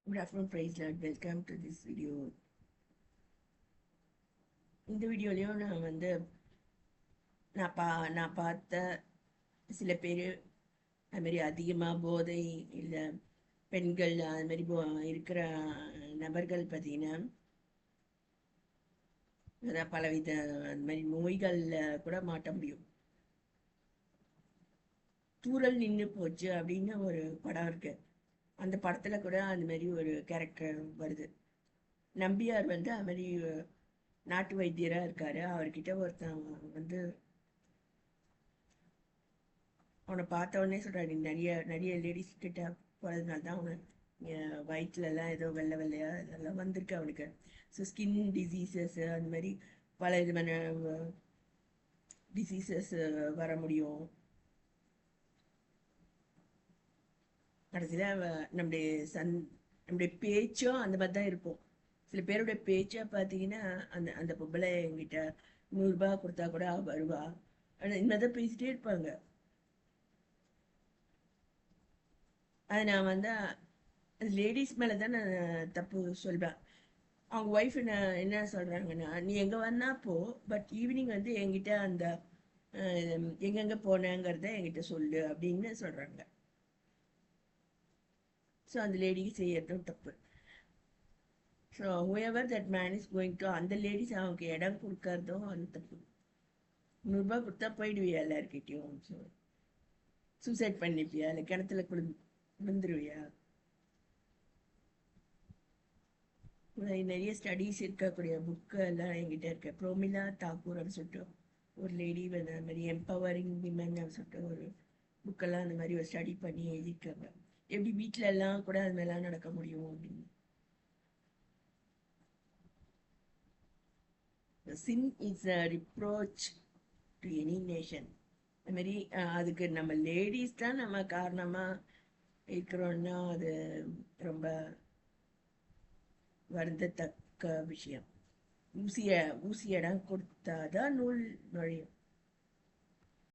Good afternoon, praise Lord. Welcome to this video. இந்த வீடியோலையும் நான் பார்த்த சில பேர் அது மாதிரி அதிகமாக போதை இல்லை பெண்கள் அது மாதிரி இருக்கிற நபர்கள் பார்த்தீங்கன்னா அதான் பலவித அந்த மாதிரி நோய்களில் கூட மாட்ட முடியும். தூரல் நின்று போச்சு அப்படின்னு ஒரு படம் இருக்கு. அந்த படத்தில் கூட அந்த மாதிரி ஒரு கேரக்டர் வருது. நம்பியார் அது மாதிரி நாட்டு வைத்தியராக இருக்காரு. அவர்கிட்ட ஒருத்தன் அவனை பார்த்த உடனே சொல்கிறாரு, நீ நிறைய நிறைய லேடிஸ் கிட்ட போகிறதுனால தான் அவனை வயிற்றுலலாம் ஏதோ வெள்ளை வெள்ளையா இதெல்லாம் வந்திருக்கு அவனுக்கு. ஸோ ஸ்கின் டிசீசஸ் அந்த மாதிரி பல விதமான டிசீசஸ் வர முடியும். கடைசியில் நம்முடைய பேச்சும் அந்த மாதிரி தான் இருக்கும். சில பேருடைய பேச்சை பார்த்தீங்கன்னா அந்த அந்த பொம்பளை என்கிட்ட 100 ரூபா கொடுத்தா கூட வருவா, ஆனால் இந்த மாதிரி தான் பேசிட்டே இருப்பாங்க. அது நான் லேடிஸ் மேலே தான் நான் தப்பு சொல்வேன். அவங்க ஒய்ஃப் என்ன சொல்கிறாங்கன்னா, நீ எங்கே வந்தா போ, பட் ஈவினிங் என்கிட்ட அந்த எங்கெங்கே போனேங்கிறத என்கிட்ட சொல்லு அப்படின்னு சொல்கிறாங்க. ஸோ அந்த லேடிக்கு செய்யறதும் தப்பு. So whoever that man is going to அந்த லேடிஸ் அவங்க இடம் கொடுக்கறதும் அது தப்பு. 100 ரூபா கொடுத்தா போயிடுவியா எல்லாருக்கிட்டையும்? ஸோ சூசைட் பண்ணிப்பியா, இல்லை கிணத்துல விழுந்துருவியா? நிறைய ஸ்டடீஸ் இருக்கக்கூடிய புக்கு எல்லாம் என்கிட்ட இருக்கு. ப்ரோமிலா தாக்கூர்னு சொல்லிட்டு ஒரு லேடி அந்த மாதிரி எம்பவரிங் விமன் சொல்லிட்டு ஒரு புக்கெல்லாம் அந்த மாதிரி ஒரு ஸ்டடி பண்ணி எழுதியிருக்காங்க. எப்படி வீட்டில எல்லாம் கூட அது மாதிரிலாம் நடக்க முடியும் அப்படின்னு. Sin is a reproach to any nation. அது மாதிரி அதுக்கு நம்ம லேடிஸ் தான் நம்ம காரணமாக இருக்கிறோன்னா அது ரொம்ப வருந்தத்தக்க விஷயம். ஊசி இடம் கொடுத்தாதான் நூல் நுழையும்.